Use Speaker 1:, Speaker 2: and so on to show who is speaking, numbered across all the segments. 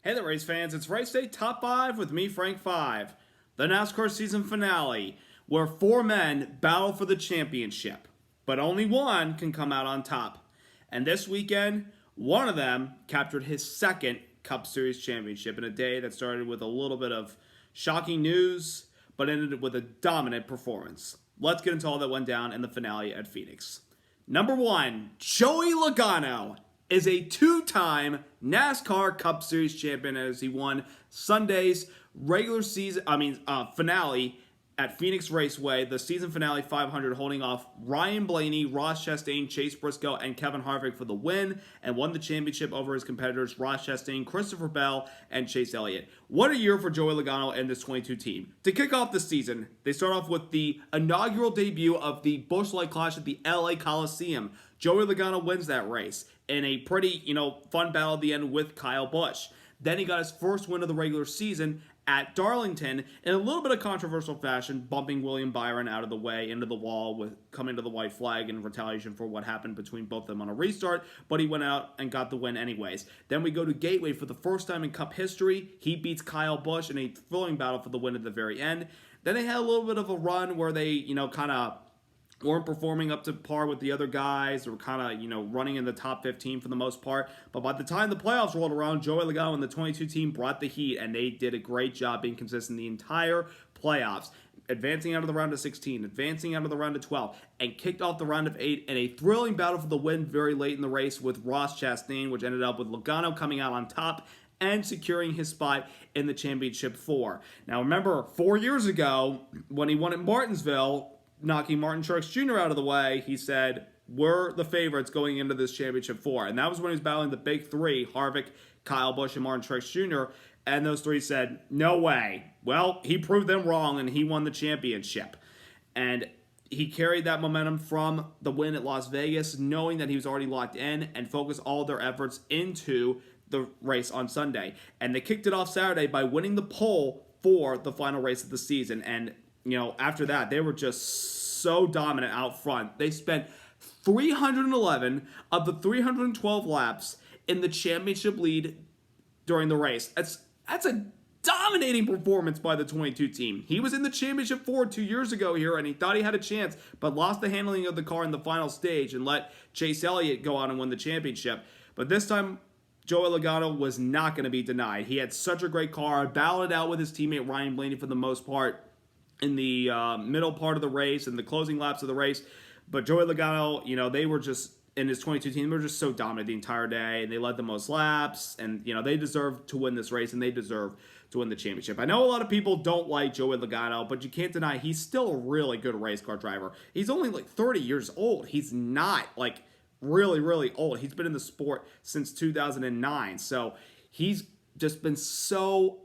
Speaker 1: Hey there, race fans. It's Race Day Top 5 with me, Frank 5. The NASCAR season finale, where 4 men battle for the championship, but only one can come out on top. And this weekend, one of them captured his second Cup Series championship in a day that started with a little bit of shocking news, but ended with a dominant performance. Let's get into all that went down in the finale at Phoenix. Number 1, Joey Logano is a 2-time NASCAR Cup Series champion as he won Sunday's finale at Phoenix Raceway, the season finale 500, holding off Ryan Blaney, Ross Chastain, Chase Briscoe, and Kevin Harvick for the win, and won the championship over his competitors Ross Chastain, Christopher Bell, and Chase Elliott. What a year for Joey Logano and this 22 team. To kick off the season, they start off with the inaugural debut of the Busch Light Clash at the LA Coliseum. Joey Logano wins that race in a pretty, fun battle at the end with Kyle Busch. Then he got his first win of the regular season at Darlington in a little bit of controversial fashion, bumping William Byron out of the way into the wall with coming to the white flag in retaliation for what happened between both of them on a restart, but he went out and got the win anyways. Then we go to Gateway for the first time in Cup history. He beats Kyle Busch in a thrilling battle for the win at the very end. Then they had a little bit of a run where they, kind of weren't performing up to par with the other guys. They were kind of, running in the top 15 for the most part. But by the time the playoffs rolled around, Joey Logano and the 22 team brought the heat, and they did a great job being consistent the entire playoffs, advancing out of the round of 16, advancing out of the round of 12, and kicked off the round of 8 in a thrilling battle for the win very late in the race with Ross Chastain, which ended up with Logano coming out on top and securing his spot in the championship 4. Now remember, 4 years ago, when he won at Martinsville, knocking Martin Truex Jr. out of the way, he said, we're the favorites going into this championship 4. And that was when he was battling the big 3, Harvick, Kyle Busch, and Martin Truex Jr., and those 3 said, no way. Well, he proved them wrong, and he won the championship. And he carried that momentum from the win at Las Vegas, knowing that he was already locked in, and focused all their efforts into the race on Sunday. And they kicked it off Saturday by winning the pole for the final race of the season. And after that, they were just so dominant out front. They spent 311 of the 312 laps in the championship lead during the race. That's a dominating performance by the 22 team. He was in the championship 4 2 years ago here, and he thought he had a chance, but lost the handling of the car in the final stage and let Chase Elliott go on and win the championship. But this time, Joey Logano was not going to be denied. He had such a great car, battled it out with his teammate Ryan Blaney for the most part in the middle part of the race and the closing laps of the race. But Joey Logano, they were just, in his 22 team, they were just so dominant the entire day, and they led the most laps, and, they deserve to win this race, and they deserve to win the championship. I know a lot of people don't like Joey Logano, but you can't deny he's still a really good race car driver. He's only 30 years old. He's not, really, really old. He's been in the sport since 2009, so he's just been so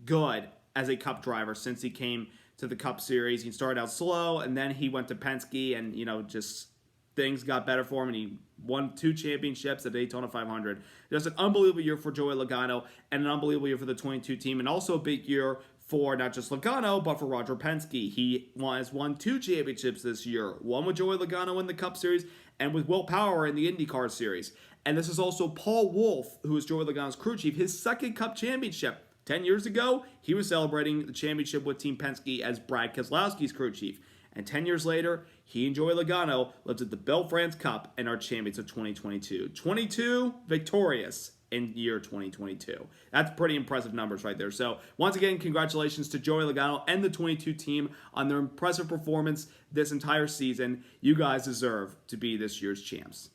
Speaker 1: good as a Cup driver since he came to the Cup Series. He started out slow, and then he went to Penske, and, just things got better for him, and he won 2 championships at Daytona 500. Just an unbelievable year for Joey Logano, and an unbelievable year for the 22 team, and also a big year for not just Logano, but for Roger Penske. He has won 2 championships this year, one with Joey Logano in the Cup Series, and with Will Power in the IndyCar Series. And this is also Paul Wolfe, who is Joey Logano's crew chief, his second Cup championship. 10 years ago, he was celebrating the championship with Team Penske as Brad Keselowski's crew chief. And 10 years later, he and Joey Logano lived at the Belle France Cup and are champions of 2022. 22 victorious in year 2022. That's pretty impressive numbers right there. So once again, congratulations to Joey Logano and the 22 team on their impressive performance this entire season. You guys deserve to be this year's champs.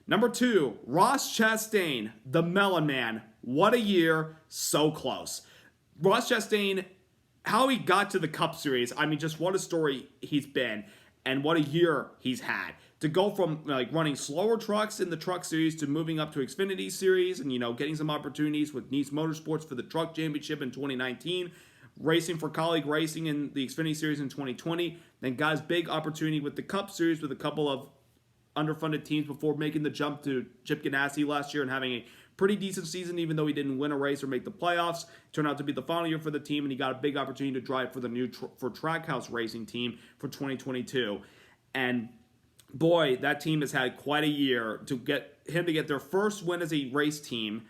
Speaker 1: Number 2, Ross Chastain, the Melon Man. What a year, so close. Ross Chastain, how he got to the Cup Series, just what a story he's been, and what a year he's had. To go from running slower trucks in the Truck Series to moving up to Xfinity Series and, getting some opportunities with Nice Motorsports for the Truck Championship in 2019, racing for Colleague Racing in the Xfinity Series in 2020, then got his big opportunity with the Cup Series with a couple of underfunded teams before making the jump to Chip Ganassi last year and having a pretty decent season, even though he didn't win a race or make the playoffs. Turned out to be the final year for the team, and he got a big opportunity to drive for the new for Trackhouse Racing team for 2022. And boy, that team has had quite a year to get their first win as a race team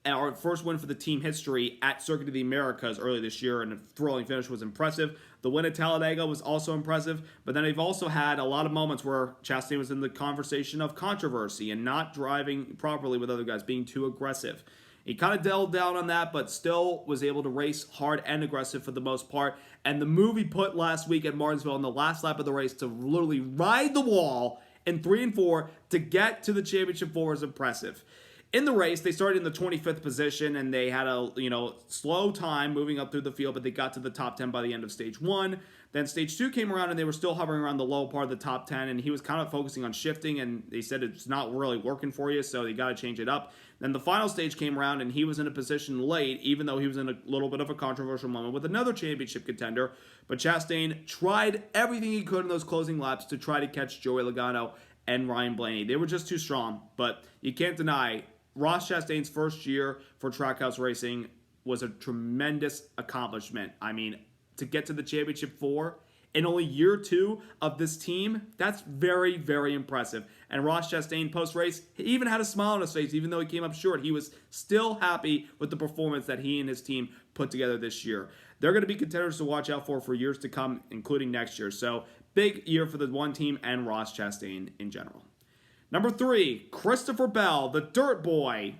Speaker 1: our first win for the team history at Circuit of the Americas early this year, and a thrilling finish was impressive. The win at Talladega was also impressive, but then they've also had a lot of moments where Chastain was in the conversation of controversy and not driving properly with other guys, being too aggressive. He kind of delved down on that, but still was able to race hard and aggressive for the most part. And the move he put last week at Martinsville in the last lap of the race to literally ride the wall in 3 and 4 to get to the championship 4 was impressive. In the race, they started in the 25th position, and they had a slow time moving up through the field, but they got to the top 10 by the end of stage 1. Then stage 2 came around, and they were still hovering around the low part of the top 10, and he was kind of focusing on shifting, and they said it's not really working for you, so you got to change it up. Then the final stage came around, and he was in a position late, even though he was in a little bit of a controversial moment with another championship contender. But Chastain tried everything he could in those closing laps to try to catch Joey Logano and Ryan Blaney. They were just too strong, but you can't deny Ross Chastain's first year for Trackhouse Racing was a tremendous accomplishment. I mean, to get to the championship 4 in only year 2 of this team, that's very, very impressive. And Ross Chastain post-race, he even had a smile on his face, even though he came up short. He was still happy with the performance that he and his team put together this year. They're going to be contenders to watch out for years to come, including next year. So, big year for the one team and Ross Chastain in general. Number 3, Christopher Bell, the dirt boy,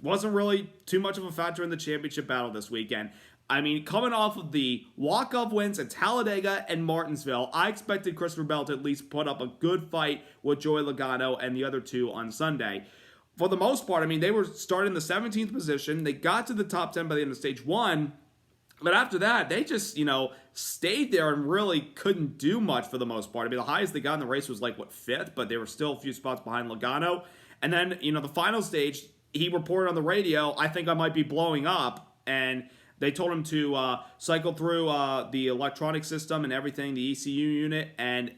Speaker 1: wasn't really too much of a factor in the championship battle this weekend. I mean, coming off of the walk-off wins at Talladega and Martinsville, I expected Christopher Bell to at least put up a good fight with Joey Logano and the other two on Sunday. For the most part, I mean, they were starting in the 17th position. They got to the top 10 by the end of stage 1. But after that, they just, stayed there and really couldn't do much for the most part. I mean, the highest they got in the race was 5th, but they were still a few spots behind Logano. And then, the final stage, he reported on the radio, I think I might be blowing up. And they told him to cycle through the electronic system and everything, the ECU unit, and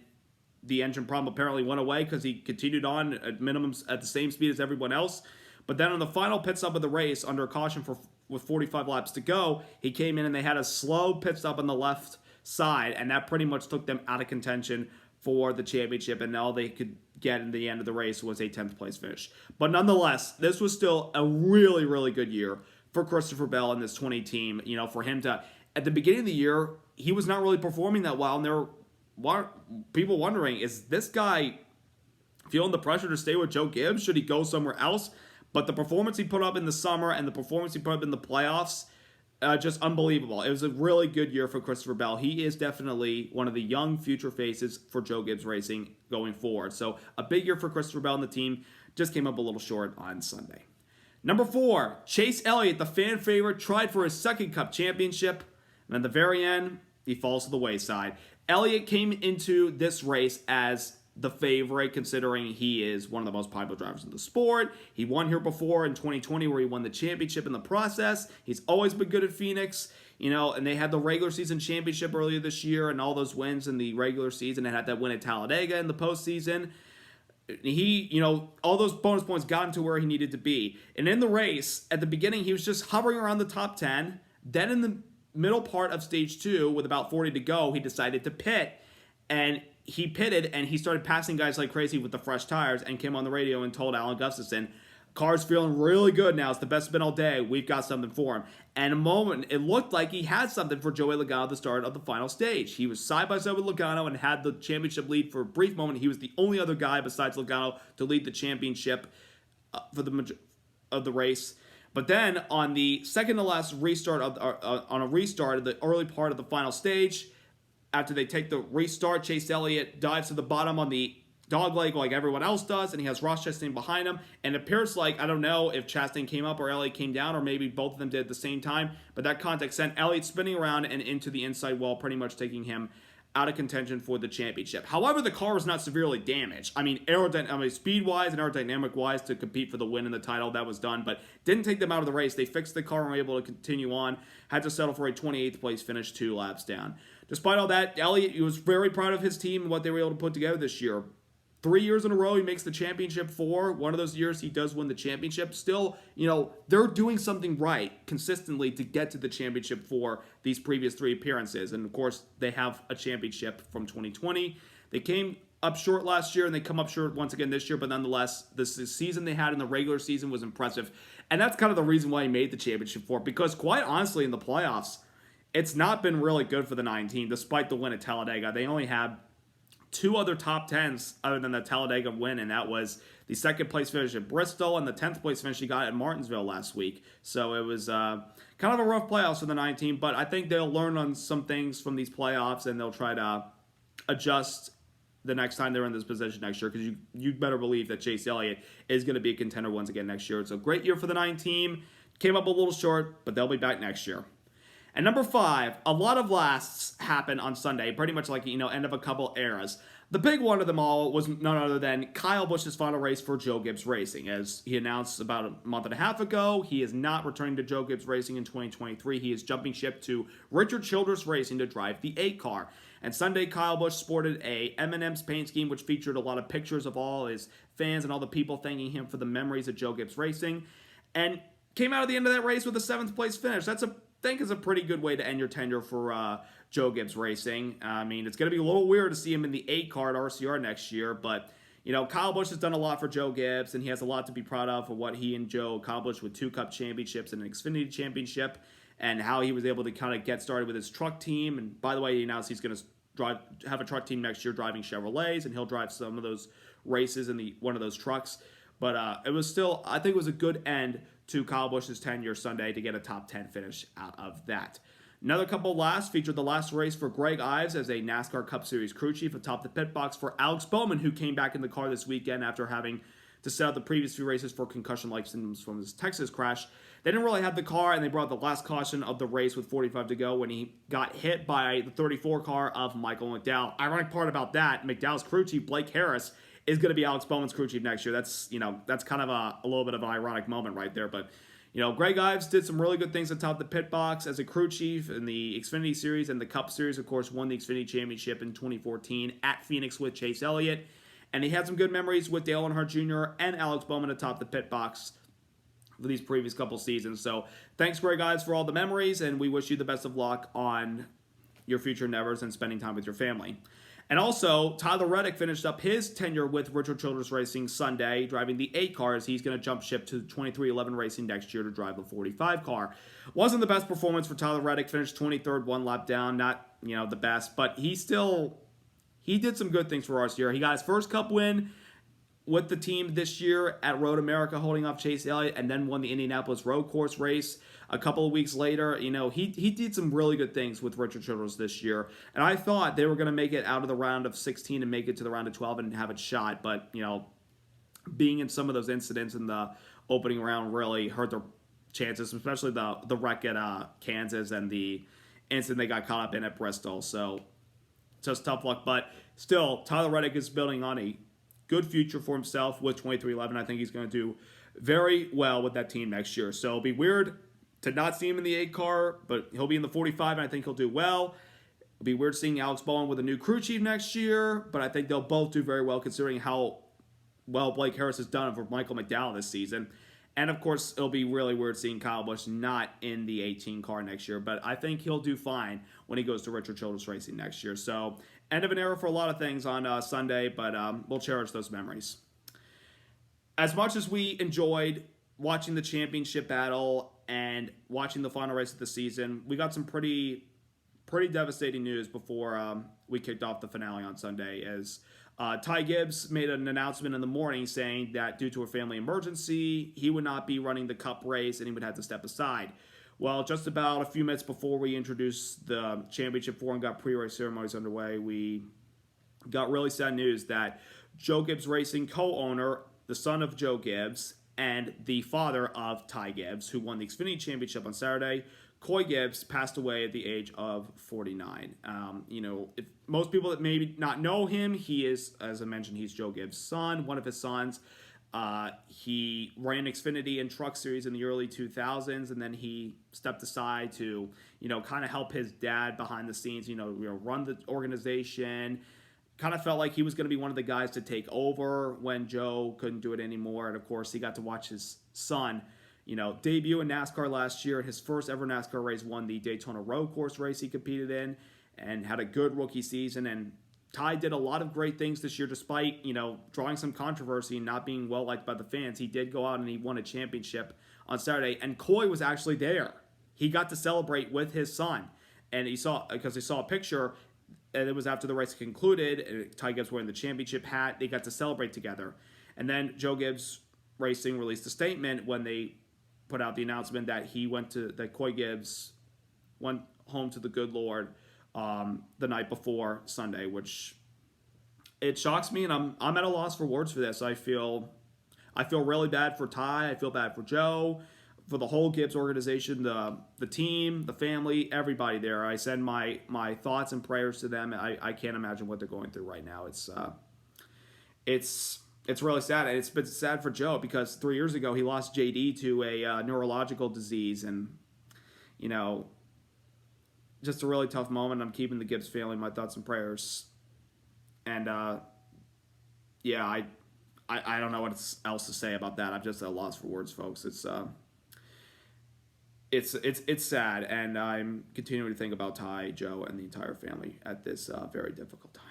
Speaker 1: the engine problem apparently went away because he continued on at minimums at the same speed as everyone else. But then on the final pit stop of the race, under caution with 45 laps to go, he came in and they had a slow pit stop on the left side, and that pretty much took them out of contention for the championship, and all they could get in the end of the race was a 10th place finish. But nonetheless, this was still a really, really good year for Christopher Bell and this 20 team. For him to, at the beginning of the year, he was not really performing that well, and there were people wondering, is this guy feeling the pressure to stay with Joe Gibbs? Should he go somewhere else? But the performance he put up in the summer and the performance he put up in the playoffs, just unbelievable. It was a really good year for Christopher Bell. He is definitely one of the young future faces for Joe Gibbs Racing going forward. So a big year for Christopher Bell and the team. Just came up a little short on Sunday. Number 4, Chase Elliott, the fan favorite, tried for his second Cup championship. And at the very end, he falls to the wayside. Elliott came into this race as the favorite, considering he is one of the most popular drivers in the sport. He won here before in 2020 where he won the championship in the process. He's always been good at Phoenix, and they had the regular season championship earlier this year and all those wins in the regular season and had that win at Talladega in the postseason. He, all those bonus points got him to where he needed to be. And in the race, at the beginning, he was just hovering around the top 10. Then in the middle part of stage 2, with about 40 to go, he decided to pit. And he pitted, and he started passing guys like crazy with the fresh tires and came on the radio and told Alan Gustafson, car's feeling really good now. It's the best spin all day. We've got something for him. And a moment, it looked like he had something for Joey Logano at the start of the final stage. He was side-by-side with Logano and had the championship lead for a brief moment. He was the only other guy besides Logano to lead the championship for the race. But then on the second to last restart of the early part of the final stage, after they take the restart, Chase Elliott dives to the bottom on the dogleg like everyone else does, and he has Ross Chastain behind him. And it appears like, I don't know if Chastain came up or Elliott came down, or maybe both of them did at the same time, but that contact sent Elliott spinning around and into the inside wall, pretty much taking him out of contention for the championship. However, the car was not severely damaged. I mean, speed-wise and aerodynamic-wise to compete for the win and the title, that was done, but didn't take them out of the race. They fixed the car and were able to continue on. Had to settle for a 28th place finish 2 laps down. Despite all that, Elliott, he was very proud of his team and what they were able to put together this year. 3 years in a row, he makes the championship 4. One of those years, he does win the championship. Still, they're doing something right consistently to get to the championship for these previous 3 appearances. And, of course, they have a championship from 2020. They came up short last year, and they come up short once again this year. But nonetheless, the season they had in the regular season was impressive. And that's kind of the reason why he made the championship for it, because quite honestly, in the playoffs, it's not been really good for the 9 team, despite the win at Talladega. They only had 2 other top 10s other than the Talladega win, and that was the 2nd place finish at Bristol and the 10th place finish he got at Martinsville last week. So it was kind of a rough playoffs for the 9 team, but I think they'll learn on some things from these playoffs, and they'll try to adjust the next time they're in this position next year, because you better believe that Chase Elliott is going to be a contender once again next year. It's a great year for the 9 team. Came up a little short, but they'll be back next year. And number 5, a lot of lasts happened on Sunday, pretty much like, end of a couple eras. The big one of them all was none other than Kyle Busch's final race for Joe Gibbs Racing. As he announced about a month and a half ago, he is not returning to Joe Gibbs Racing in 2023. He is jumping ship to Richard Childress Racing to drive the 8 car. And Sunday, Kyle Busch sported a M&M's paint scheme, which featured a lot of pictures of all his fans and all the people thanking him for the memories of Joe Gibbs Racing. And came out at the end of that race with a 7th place finish. I think is a pretty good way to end your tenure for Joe Gibbs Racing. I mean, it's going to be a little weird to see him in the 8 car at RCR next year, but, Kyle Busch has done a lot for Joe Gibbs, and he has a lot to be proud of for what he and Joe accomplished with 2 Cup championships and an Xfinity championship, and how he was able to kind of get started with his truck team. And by the way, he announced he's going to have a truck team next year driving Chevrolets, and he'll drive some of those races in one of those trucks. But it was still, I think it was a good end to Kyle Busch's tenure Sunday to get a top 10 finish out of that. Another couple of lasts featured the last race for Greg Ives as a NASCAR Cup Series crew chief atop the pit box for Alex Bowman, who came back in the car this weekend after having to set out the previous few races for concussion-like symptoms from his Texas crash. They didn't really have the car, and they brought the last caution of the race with 45 to go when he got hit by the 34 car of Michael McDowell. Ironic part about that, McDowell's crew chief, Blake Harris, is going to be Alex Bowman's crew chief next year. That's kind of a little bit of an ironic moment right there. But, Greg Ives did some really good things atop the pit box as a crew chief in the Xfinity Series and the Cup Series. Of course, won the Xfinity Championship in 2014 at Phoenix with Chase Elliott. And he had some good memories with Dale Earnhardt Jr. and Alex Bowman atop the pit box for these previous couple seasons. So thanks, Greg Ives, for all the memories, and we wish you the best of luck on your future endeavors and spending time with your family. And also, Tyler Reddick finished up his tenure with Richard Childress Racing Sunday, driving the 8 cars. He's going to jump ship to 2311 Racing next year to drive the 45 car. Wasn't the best performance for Tyler Reddick, finished 23rd, 1 lap down, not, the best, but he did some good things for RCR. He got his first Cup win with the team this year at Road America, holding off Chase Elliott, and then won the Indianapolis Road Course race a couple of weeks later. He did some really good things with Richard Childress this year, and I thought they were going to make it out of the round of 16 and make it to the round of 12 and have it shot, but, being in some of those incidents in the opening round really hurt their chances, especially the wreck at Kansas and the incident they got caught up in at Bristol. So just tough luck, but still, Tyler Reddick is building on a good future for himself with 2311. I think he's going to do very well with that team next year. So it'll be weird to not see him in the 8 car, but he'll be in the 45, and I think he'll do well. It'll be weird seeing Alex Bowman with a new crew chief next year, but I think they'll both do very well considering how well Blake Harris has done for Michael McDowell this season. And, of course, it'll be really weird seeing Kyle Busch not in the 18 car next year, but I think he'll do fine when he goes to Richard Childress Racing next year. So, end of an era for a lot of things on Sunday, but we'll cherish those memories. As much as we enjoyed watching the championship battle and watching the final race of the season, we got some pretty devastating news before we kicked off the finale on Sunday, as Ty Gibbs made an announcement in the morning saying that due to a family emergency, he would not be running the Cup race and he would have to step aside. Well, just about a few minutes before we introduced the championship four and got pre-race ceremonies underway, we got really sad news that Joe Gibbs Racing co-owner, the son of Joe Gibbs, and the father of Ty Gibbs, who won the Xfinity Championship on Saturday, Coy Gibbs, passed away at the age of 49. If most people that maybe not know him, he is, as I mentioned, he's Joe Gibbs' son, one of his sons. He ran Xfinity and Truck Series in the early 2000s, and then he stepped aside to, kind of help his dad behind the scenes, run the organization. Kind of felt like he was going to be one of the guys to take over when Joe couldn't do it anymore. And, of course, he got to watch his son, debut in NASCAR last year. His first ever NASCAR race, won the Daytona Road Course race he competed in and had a good rookie season. And Ty did a lot of great things this year despite, drawing some controversy and not being well-liked by the fans. He did go out and he won a championship on Saturday, and Coy was actually there. He got to celebrate with his son, and he saw a picture, and it was after the race concluded. And Ty Gibbs wearing the championship hat. They got to celebrate together, and then Joe Gibbs Racing released a statement when they put out the announcement that Coy Gibbs went home to the good Lord the night before Sunday, which it shocks me, and I'm at a loss for words for this. I feel really bad for Ty. I feel bad for Joe, for the whole Gibbs organization, the team, the family, everybody there. I send my thoughts and prayers to them. I can't imagine what they're going through right now. It's really sad, and it's been sad for Joe because 3 years ago he lost JD to a neurological disease, and just a really tough moment. I'm keeping the Gibbs family in my thoughts and prayers, and I don't know what else to say about that. I'm just at a loss for words, folks. It's sad, and I'm continuing to think about Ty, Joe, and the entire family at this very difficult time.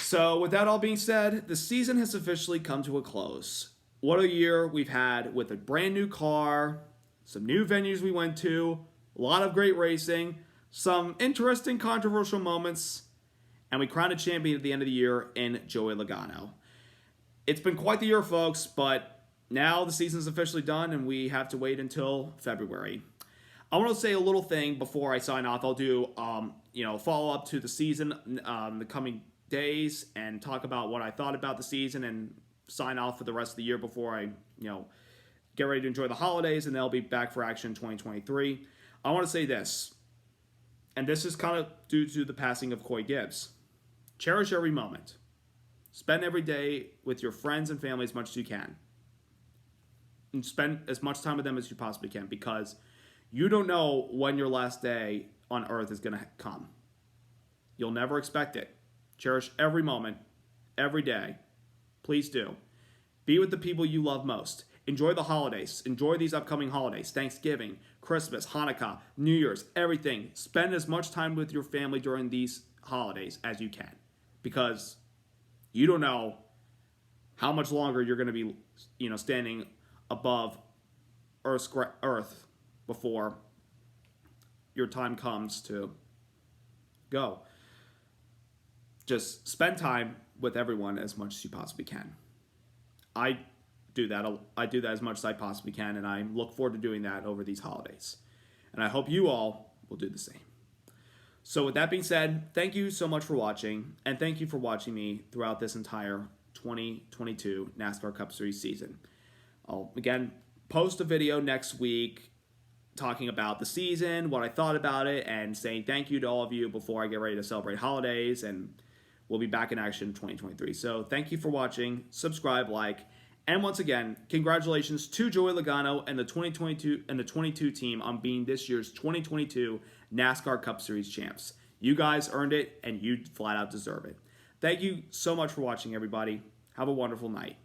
Speaker 1: So with that all being said, the season has officially come to a close. What a year we've had with a brand new car, some new venues we went to, a lot of great racing, some interesting controversial moments, and we crowned a champion at the end of the year in Joey Logano. It's been quite the year, folks, but now the season's officially done, and we have to wait until February. I want to say a little thing before I sign off. I'll do follow up to the season the coming days and talk about what I thought about the season and sign off for the rest of the year before I get ready to enjoy the holidays, and they'll be back for action in 2023. I want to say this, and this is kind of due to the passing of Coy Gibbs. Cherish every moment. Spend every day with your friends and family as much as you can. And spend as much time with them as you possibly can, because you don't know when your last day on earth is going to come. You'll never expect it. Cherish every moment, every day. Please do. Be with the people you love most. Enjoy the holidays. Enjoy these upcoming holidays. Thanksgiving, Christmas, Hanukkah, New Year's, everything. Spend as much time with your family during these holidays as you can, because you don't know how much longer you're going to be, standing above Earth before your time comes to go. Just spend time with everyone as much as you possibly can. I do that as much as I possibly can, and I look forward to doing that over these holidays. And I hope you all will do the same. So with that being said, thank you so much for watching, and thank you for watching me throughout this entire 2022 NASCAR Cup Series season. I'll, again, post a video next week talking about the season, what I thought about it, and saying thank you to all of you before I get ready to celebrate holidays, and we'll be back in action in 2023. So thank you for watching, subscribe, like, and once again, congratulations to Joey Logano and the 22 team on being this year's 2022 NASCAR Cup Series champs. You guys earned it, and you flat out deserve it. Thank you so much for watching, everybody. Have a wonderful night.